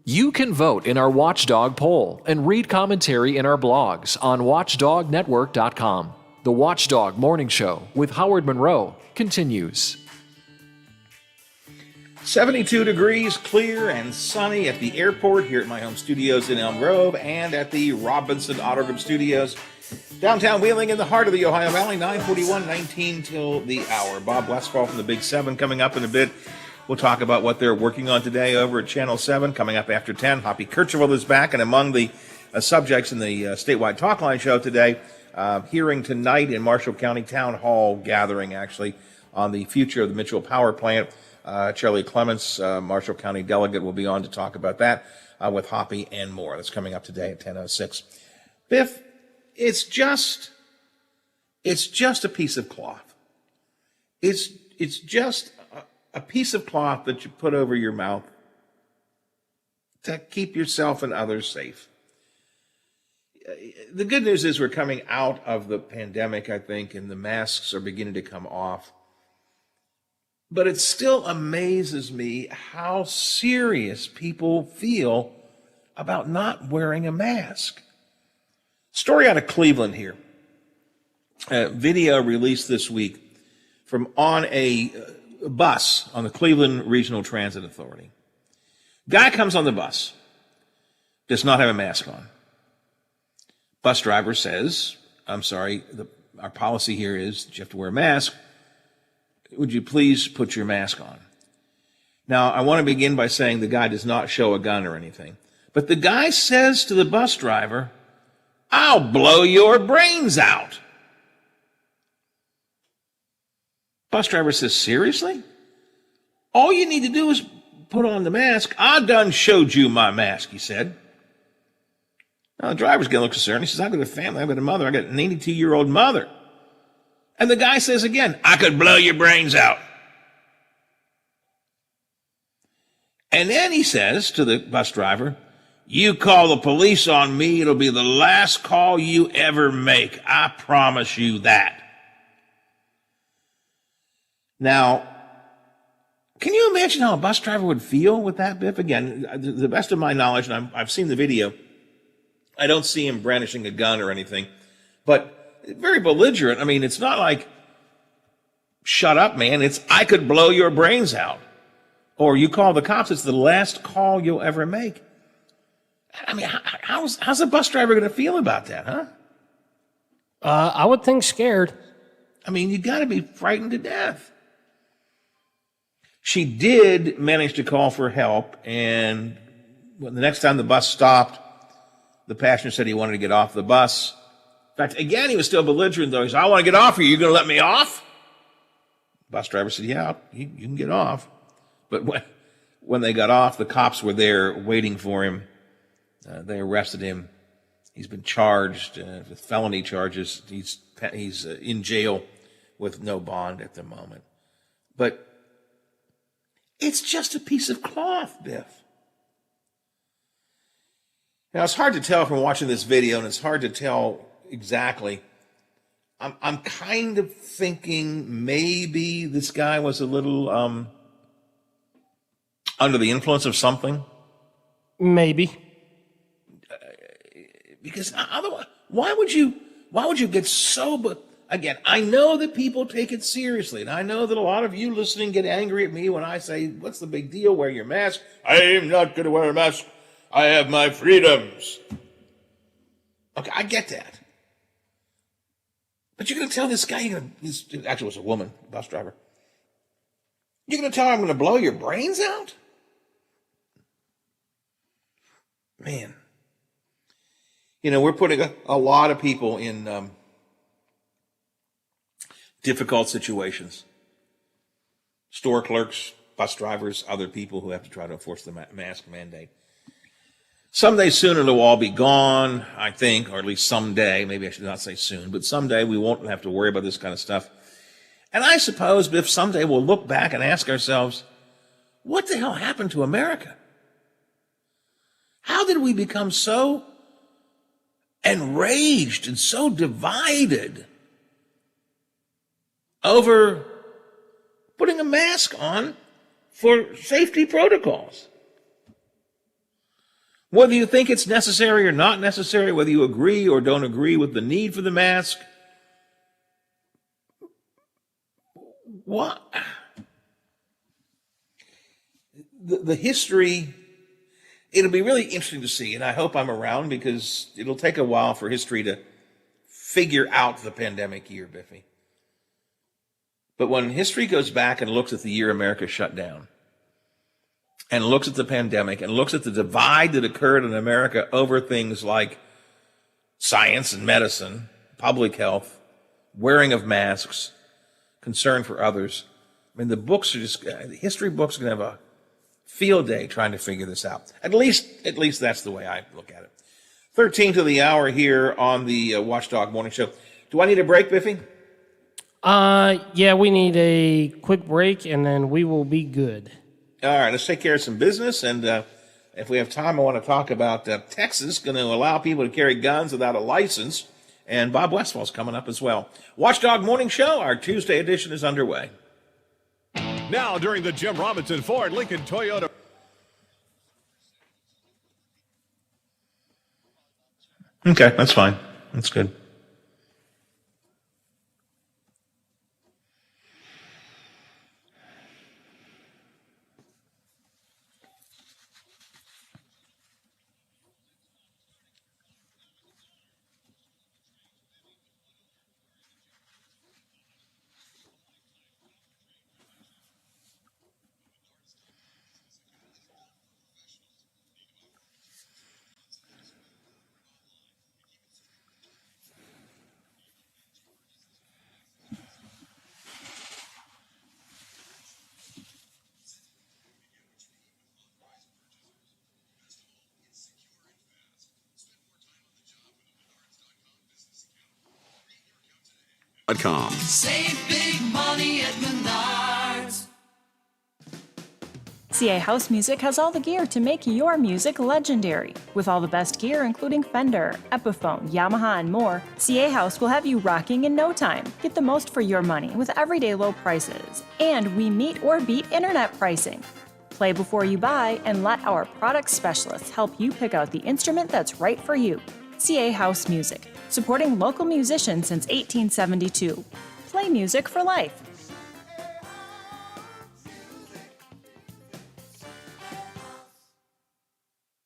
You can vote in our Watchdog poll and read commentary in our blogs on watchdognetwork.com. The Watchdog Morning Show with Howard Monroe continues. 72 degrees, clear and sunny at the airport, here at my home studios in Elm Grove, and at the Robinson Auto Group Studios, downtown Wheeling in the heart of the Ohio Valley, 9:41, 19 till the hour. Bob Westfall from the Big 7 coming up in a bit. We'll talk about what they're working on today over at Channel 7, coming up after 10. Hoppy Kercheval is back, and among the subjects in the statewide talk line show today, hearing tonight in Marshall County Town Hall gathering, actually, on the future of the Mitchell Power Plant. Charlie Clements, Marshall County delegate, will be on to talk about that with Hoppy and more. That's coming up today at 10:06. Biff, it's just a piece of cloth. It's just a piece of cloth that you put over your mouth to keep yourself and others safe. The good news is we're coming out of the pandemic, I think, and the masks are beginning to come off. But it still amazes me how serious people feel about not wearing a mask. Story out of Cleveland here. A video released this week from on a bus on the Cleveland Regional Transit Authority. Guy comes on the bus, does not have a mask on. Bus driver says, I'm sorry, our policy here is that you have to wear a mask. Would you please put your mask on? Now, I want to begin by saying the guy does not show a gun or anything. But the guy says to the bus driver, I'll blow your brains out. Bus driver says, seriously? All you need to do is put on the mask. I done showed you my mask, he said. Now, the driver's getting a little concerned. He says, I've got a family, I've got a mother, I've got an 82-year-old mother. And the guy says again, I could blow your brains out. And then he says to the bus driver, you call the police on me, it'll be the last call you ever make. I promise you that. Now, can you imagine how a bus driver would feel with that, Biff? Again, to the best of my knowledge, and I've seen the video, I don't see him brandishing a gun or anything, but very belligerent. I mean, it's not like, shut up, man. It's, I could blow your brains out. Or you call the cops, it's the last call you'll ever make. I mean, how's a bus driver going to feel about that, huh? I would think scared. I mean, you got to be frightened to death. She did manage to call for help, and when the next time the bus stopped, the passenger said he wanted to get off the bus. In fact, again, he was still belligerent, though. He said, I want to get off here. You going to let me off? Bus driver said, yeah, you can get off. But when they got off, the cops were there waiting for him. They arrested him. He's been charged with felony charges. He's in jail with no bond at the moment. But it's just a piece of cloth, Biff. Now, it's hard to tell from watching this video, and it's hard to tell exactly. I'm kind of thinking maybe this guy was a little under the influence of something. Maybe. Because otherwise, why would you get so? But again, I know that people take it seriously, and I know that a lot of you listening get angry at me when I say, "What's the big deal? Wear your mask." I am not going to wear a mask. I have my freedoms. Okay, I get that. But you're going to tell this guy, actually it was a woman, bus driver. You're going to tell me I'm going to blow your brains out? Man. You know, we're putting a lot of people in difficult situations. Store clerks, bus drivers, other people who have to try to enforce the mask mandate. Someday soon it'll all be gone, I think, or at least someday. Maybe I should not say soon, but someday we won't have to worry about this kind of stuff. And I suppose if someday we'll look back and ask ourselves, what the hell happened to America? How did we become so enraged and so divided over putting a mask on for safety protocols? Whether you think it's necessary or not necessary, whether you agree or don't agree with the need for the mask, what? The history, it'll be really interesting to see, and I hope I'm around because it'll take a while for history to figure out the pandemic year, Biffy. But when history goes back and looks at the year America shut down, and looks at the pandemic, and looks at the divide that occurred in America over things like science and medicine, public health, wearing of masks, concern for others. I mean, the books are just, the history books are going to have a field day trying to figure this out. At least that's the way I look at it. 13 to the hour here on the Watchdog Morning Show. Do I need a break, Biffy? Yeah, we need a quick break, and then we will be good. All right, let's take care of some business, and if we have time, I want to talk about Texas going to allow people to carry guns without a license, and Bob Westfall's coming up as well. Watchdog Morning Show, our Tuesday edition is underway. Now, during the Jim Robinson Ford Lincoln Toyota. Okay, that's fine. That's good. Save big money at Menards. CA House Music has all the gear to make your music legendary. With all the best gear, including Fender, Epiphone, Yamaha, and more, CA House will have you rocking in no time. Get the most for your money with everyday low prices. And we meet or beat internet pricing. Play before you buy and let our product specialists help you pick out the instrument that's right for you. CA House Music, supporting local musicians since 1872. Play music for life.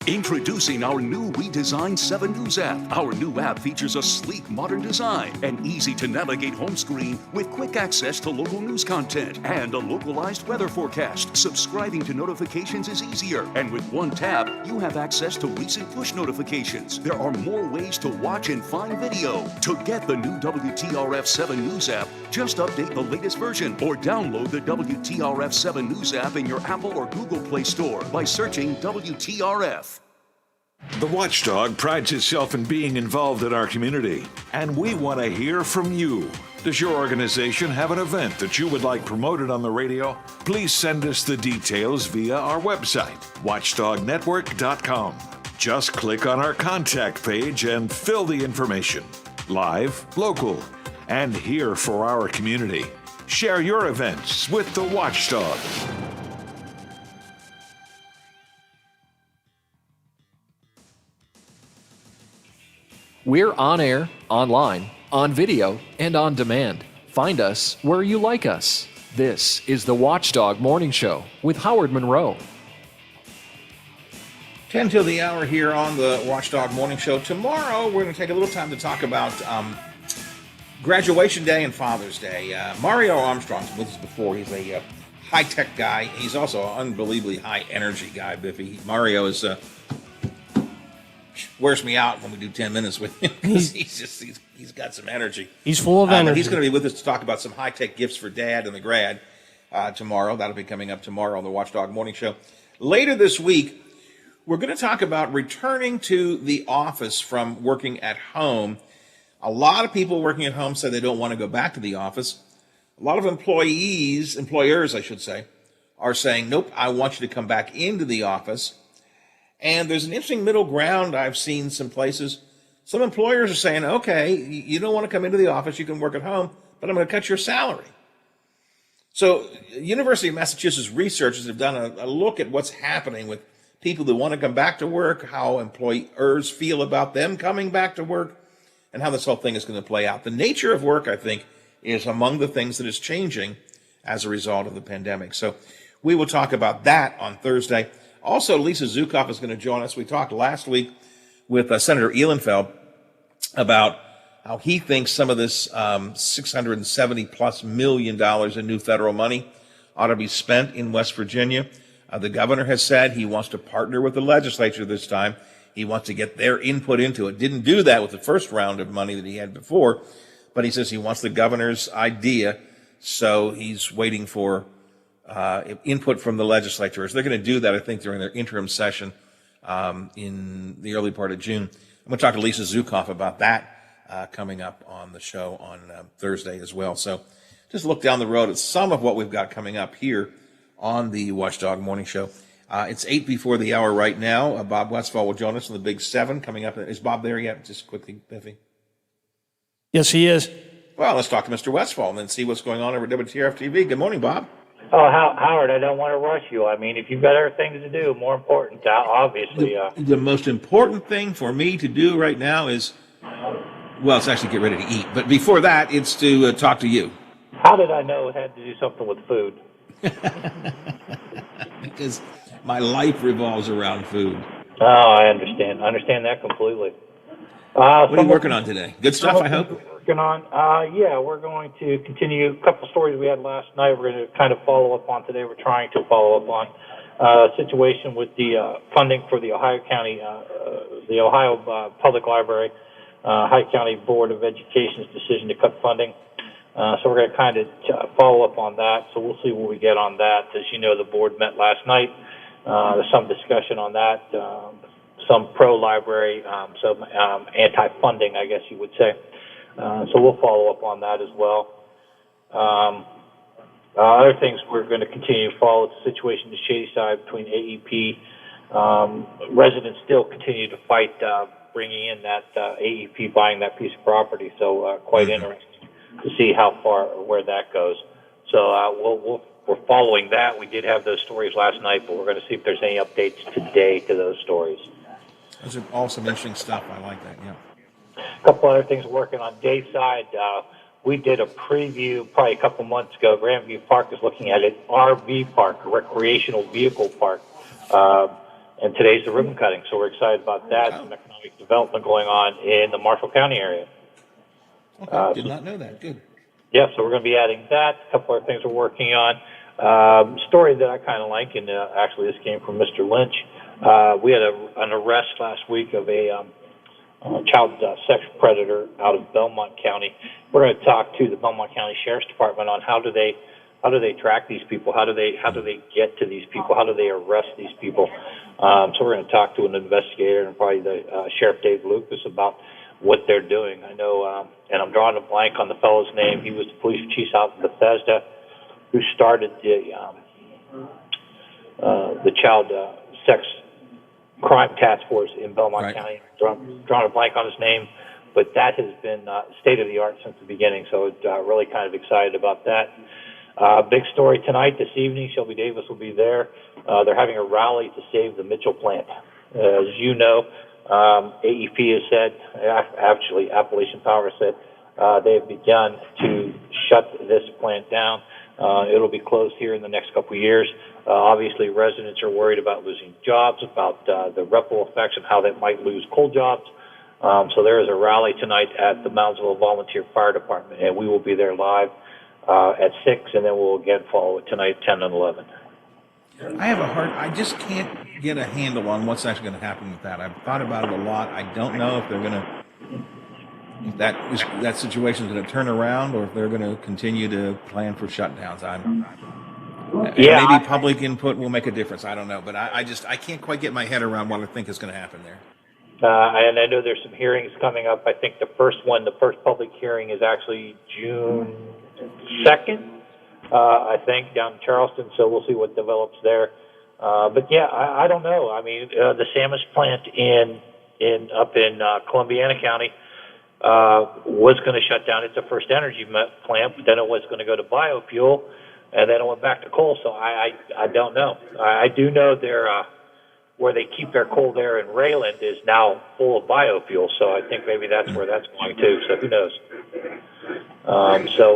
Introducing our new redesigned 7 News app. Our new app features a sleek, modern design, an easy-to-navigate home screen with quick access to local news content, and a localized weather forecast. Subscribing to notifications is easier, and with one tap, you have access to recent push notifications. There are more ways to watch and find video. To get the new WTRF 7 News app, just update the latest version or download the WTRF 7 News app in your Apple or Google Play Store by searching WTRF. The Watchdog prides itself in being involved in our community, and we want to hear from you. Does your organization have an event that you would like promoted on the radio? Please send us the details via our website, watchdognetwork.com. Just click on our contact page and fill the information. Live, local, and here for our community. Share your events with the Watchdog. We're on air, online, on video, and on demand. Find us where you like us. This is the Watchdog Morning Show with Howard Monroe. 10 till the hour here on the Watchdog Morning Show. Tomorrow, we're going to take a little time to talk about graduation day and Father's Day. Mario Armstrong's with us before. He's a high-tech guy. He's also an unbelievably high-energy guy, Biffy. Mario is wears me out when we do 10 minutes with him because he's got some energy. He's full of But energy. he's going to be with us to talk about some high-tech gifts for Dad and the grad tomorrow. That'll be coming up tomorrow on the Watchdog Morning Show. Later this week, we're going to talk about returning to the office from working at home. A lot of people working at home say they don't want to go back to the office. A lot of employers, I should say, are saying, nope, I want you to come back into the office. And there's an interesting middle ground I've seen some places. Some employers are saying, okay, you don't want to come into the office, you can work at home, but I'm going to cut your salary. So University of Massachusetts researchers have done a look at what's happening with people that want to come back to work, how employers feel about them coming back to work, and how this whole thing is going to play out. The nature of work, I think, is among the things that is changing as a result of the pandemic. So we will talk about that on Thursday. Also, Lisa Zukov is going to join us. We talked last week with Senator Ehlenfeld about how he thinks some of this $670+ million in new federal money ought to be spent in West Virginia. The governor has said he wants to partner with the legislature this time. He wants to get their input into it. Didn't do that with the first round of money that he had before, but he says he wants the governor's idea, so he's waiting for input from the legislators. They're going to do that, I think, during their interim session in the early part of June. I'm going to talk to Lisa Zukov about that coming up on the show on Thursday as well. So just look down the road at some of what we've got coming up here on the Watchdog Morning Show. It's 8 before the hour right now. Bob Westphal will join us on the Big 7 coming up. Is Bob there yet? Just quickly, Biffy. Yes, he is. Well, let's talk to Mr. Westphal and then see what's going on over at WTRF-TV. Good morning, Bob. Oh, Howard, I don't want to rush you. I mean, if you've got other things to do, more important, obviously. The most important thing for me to do right now is, well, it's actually get ready to eat. But before that, it's to talk to you. How did I know it had to do something with food? Because my life revolves around food. Oh, I understand. I understand that completely. What are you working on today? Good stuff, I hope? Working on, yeah, we're going to continue a couple stories we had last night. We're going to kind of follow up on today. We're trying to follow up on a situation with the funding for the Ohio County, the Ohio Public Library, Ohio County Board of Education's decision to cut funding. So we're going to kind of follow up on that. So we'll see what we get on that. As you know, the board met last night. There's some discussion on that, some pro-library, some anti-funding, I guess you would say. So we'll follow up on that as well. Other things we're going to continue to follow the situation in the Shadyside between AEP. Residents still continue to fight bringing in that AEP buying that piece of property. So quite interesting to see how far or where that goes. So we're following that. We did have those stories last night, but we're going to see if there's any updates today to those stories. Those are all some interesting stuff. I like that, yeah. A couple other things working on Dave's side. We did a preview probably a couple months ago. Grandview Park is looking at an RV park, a recreational vehicle park. And today's the ribbon cutting, so we're excited about that. Some economic development going on in the Marshall County area. Okay, did not know that. Good. Yeah, so we're going to be adding that. A couple other things we're working on. Story that I kind of like, and actually this came from Mr. Lynch. We had an arrest last week of a child sex predator out of Belmont County. We're going to talk to the Belmont County Sheriff's Department on how do they track these people? How do they get to these people? How do they arrest these people? So we're going to talk to an investigator and probably the Sheriff Dave Lucas about what they're doing. I know, and I'm drawing a blank on the fellow's name. He was the police chief out in Bethesda who started the child sex crime task force in Belmont County. Drawing a blank on his name, but that has been state of the art since the beginning. So really kind of excited about that. Big story tonight, this evening. Shelby Davis will be there. They're having a rally to save the Mitchell plant. As you know, AEP has said, actually Appalachian Power said, they have begun to shut this plant down. It'll be closed here in the next couple of years. Obviously, residents are worried about losing jobs, about the ripple effects and how that might lose coal jobs. So there is a rally tonight at the Moundsville Volunteer Fire Department, and we will be there live. at 6, and then we'll again follow it tonight at 10 and 11. I just can't get a handle on what's actually going to happen with that. I've thought about it a lot. I don't know if they're going to, if that situation is going to turn around, or if they're going to continue to plan for shutdowns. Maybe public input will make a difference. I don't know, but I can't quite get my head around what I think is going to happen there. And I know there's some hearings coming up. I think the first public hearing is actually June 2nd, I think, down in Charleston. So we'll see what develops there. But yeah, I don't know. I mean, the Samus plant up in Columbiana County was going to shut down. It's a First Energy plant, but then it was going to go to biofuel, and then it went back to coal. So I don't know. I do know where they keep their coal there in Rayland is now full of biofuel. So I think maybe that's where that's going to. So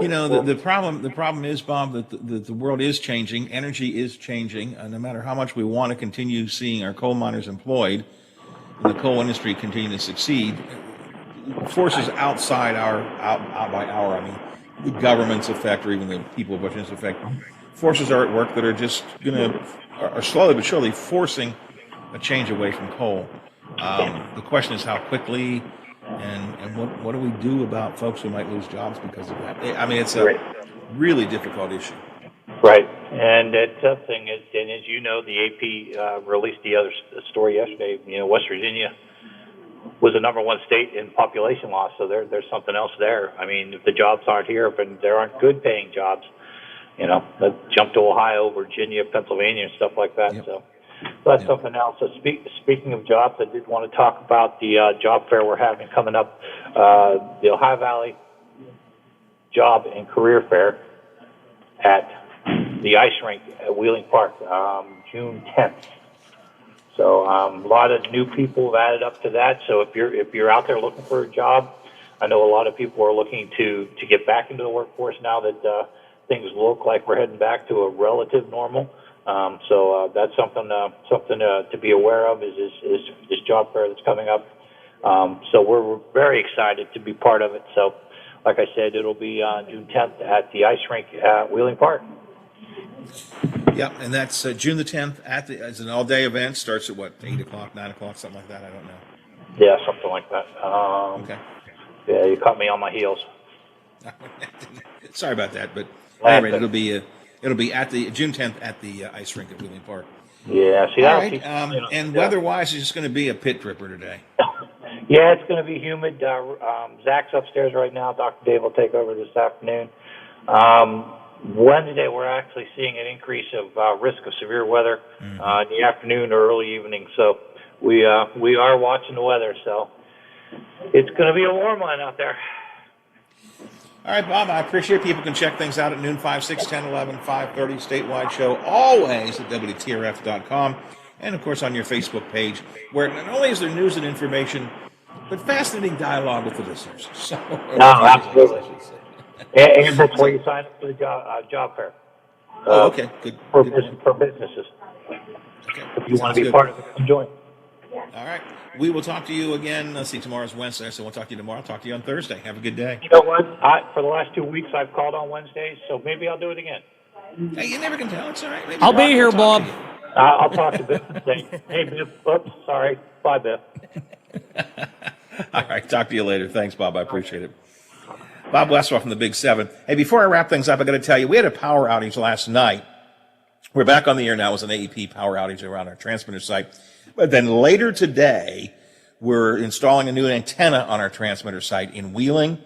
who knows? The problem is, Bob, that the world is changing. Energy is changing. No matter how much we want to continue seeing our coal miners employed and the coal industry continue to succeed, forces outside the government's effect, or even the people of Washington's effect, forces are at work that are just are slowly but surely forcing a change away from coal. The question is how quickly, and what do we do about folks who might lose jobs because of that? I mean, it's a really difficult issue. Right, and it's something, and as you know, the AP released the other story yesterday. West Virginia was the number one state in population loss, so there's something else there. I mean, if the jobs aren't here, but there aren't good paying jobs, let's jump to Ohio, Virginia, Pennsylvania, and stuff like that. Yep. So that's something else. So speaking of jobs, I did want to talk about the job fair we're having coming up, the Ohio Valley Job and Career Fair at the ice rink at Wheeling Park, June 10th. So a lot of new people have added up to that. So if you're out there looking for a job, I know a lot of people are looking to get back into the workforce now that things look like we're heading back to a relative normal. So that's something to be aware of is this job fair that's coming up. So we're very excited to be part of it. So like I said, it'll be on June 10th at the ice rink at Wheeling Park. Yep, and that's June the 10th. It's an all-day event. Starts at 8 o'clock, 9 o'clock, something like that. I don't know. Yeah, something like that. Okay. Yeah, you caught me on my heels. Sorry about that, but anyway, it'll be at the June 10th at the ice rink at Wheeling Park. Yeah, see all that. Right. And weather-wise, it's just going to be a pit tripper today. Yeah, it's going to be humid. Zach's upstairs right now. Dr. Dave will take over this afternoon. Wednesday, we're actually seeing an increase of risk of severe weather in the afternoon or early evening. So we are watching the weather. So it's going to be a warm one out there. All right, Bob, I appreciate people can check things out at noon, 5, 6, 10, 11, 5:30, statewide show, always at WTRF.com, and, of course, on your Facebook page, where not only is there news and information, but fascinating dialogue with the listeners. So, absolutely. And that's where you sign up for the job fair. Okay, good. For businesses. Okay. If you want to be part of it, come join. All right. We will talk to you again. Let's see, tomorrow's Wednesday, so we'll talk to you tomorrow. I'll talk to you on Thursday. Have a good day. You know what? For the last 2 weeks, I've called on Wednesdays, so maybe I'll do it again. Hey, you never can tell. It's all right. Maybe I'll be here, Bob. I'll talk to Biff today. Hey, Biff. Oops, sorry. Bye, Biff. All right. Talk to you later. Thanks, Bob. I appreciate it. Bob Westphal from the Big 7. Hey, before I wrap things up, I got to tell you, we had a power outage last night. We're back on the air now. It was an AEP power outage around our transmitter site. But then later today, we're installing a new antenna on our transmitter site in Wheeling.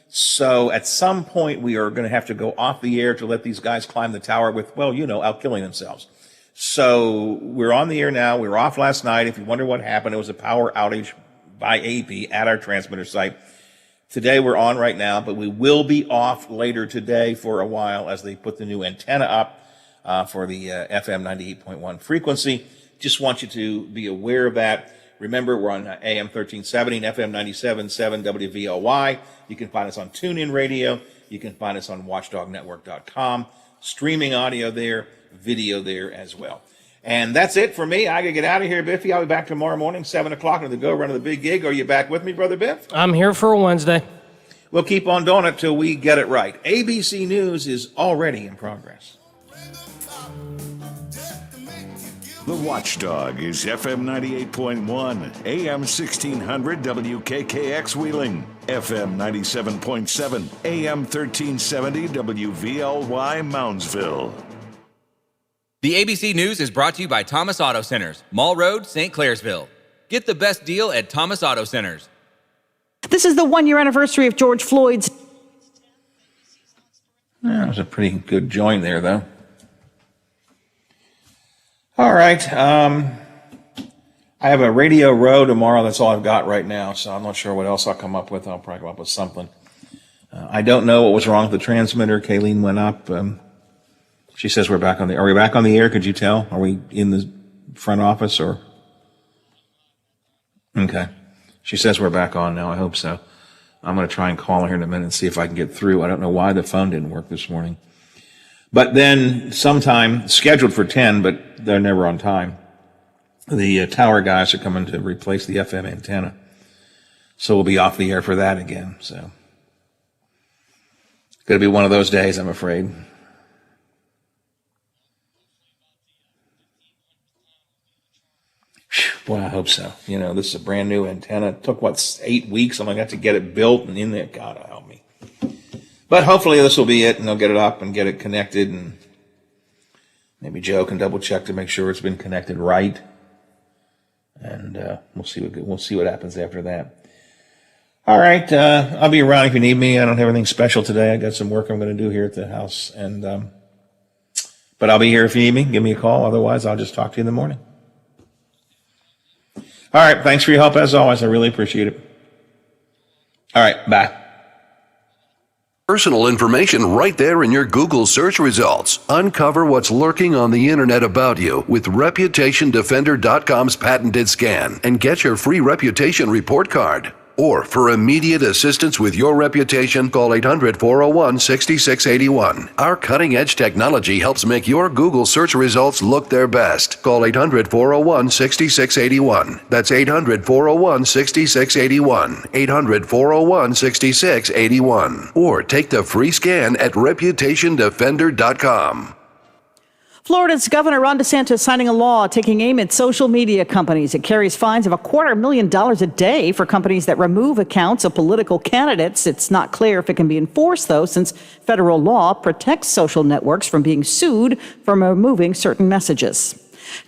So at some point, we are going to have to go off the air to let these guys climb the tower with, out killing themselves. So we're on the air now. We were off last night. If you wonder what happened, it was a power outage by AEP at our transmitter site. Today we're on right now, but we will be off later today for a while as they put the new antenna up for the FM 98.1 frequency. Just want you to be aware of that. Remember, we're on AM 1370 and FM 97.7 WVLY. You can find us on TuneIn Radio. You can find us on watchdognetwork.com. Streaming audio there, video there as well. And that's it for me. I got to get out of here, Biffy. I'll be back tomorrow morning, 7 o'clock, on the Go Run of the Big Gig. Are you back with me, Brother Biff? I'm here for a Wednesday. We'll keep on doing it till we get it right. ABC News is already in progress. The Watchdog is FM 98.1, AM 1600 WKKX Wheeling, FM 97.7, AM 1370 WVLY Moundsville. The ABC News is brought to you by Thomas Auto Centers, Mall Road, St. Clairsville. Get the best deal at Thomas Auto Centers. This is the one-year anniversary of George Floyd's. That was a pretty good join there, though. All right. I have a Radio Row tomorrow. That's all I've got right now, so I'm not sure what else I'll come up with. I'll probably come up with something. I don't know what was wrong with the transmitter. Kayleen went up. She says we're back on the. Are we back on the air? Could you tell? Are we in the front office or? Okay. She says we're back on now. I hope so. I'm going to try and call her here in a minute and see if I can get through. I don't know why the phone didn't work this morning. But then sometime, scheduled for 10, but they're never on time, the tower guys are coming to replace the FM antenna. So we'll be off the air for that again. So it's going to be one of those days, I'm afraid. Boy, I hope so. You know, this is a brand new antenna. It took, 8 weeks? Something like that to get it built and in there. God help me. But hopefully this will be it, and they'll get it up and get it connected, and maybe Joe can double check to make sure it's been connected right. And we'll see what happens after that. All right, I'll be around if you need me. I don't have anything special today. I got some work I'm going to do here at the house, and but I'll be here if you need me. Give me a call. Otherwise, I'll just talk to you in the morning. All right, thanks for your help as always. I really appreciate it. All right, bye. Personal information right there in your Google search results. Uncover what's lurking on the internet about you with ReputationDefender.com's patented scan and get your free reputation report card. Or for immediate assistance with your reputation, call 800-401-6681. Our cutting-edge technology helps make your Google search results look their best. Call 800-401-6681. That's 800-401-6681. 800-401-6681. Or take the free scan at ReputationDefender.com. Florida's Governor Ron DeSantis signing a law taking aim at social media companies. It carries fines of $250,000 a day for companies that remove accounts of political candidates. It's not clear if it can be enforced, though, since federal law protects social networks from being sued for removing certain messages.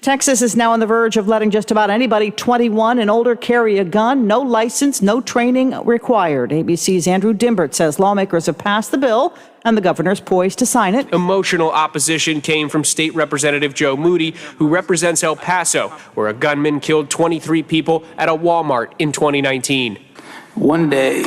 Texas is now on the verge of letting just about anybody 21 and older carry a gun. No license, no training required. ABC's Andrew Dimbert says lawmakers have passed the bill and the governor's poised to sign it. Emotional opposition came from State Representative Joe Moody, who represents El Paso, where a gunman killed 23 people at a Walmart in 2019. One day,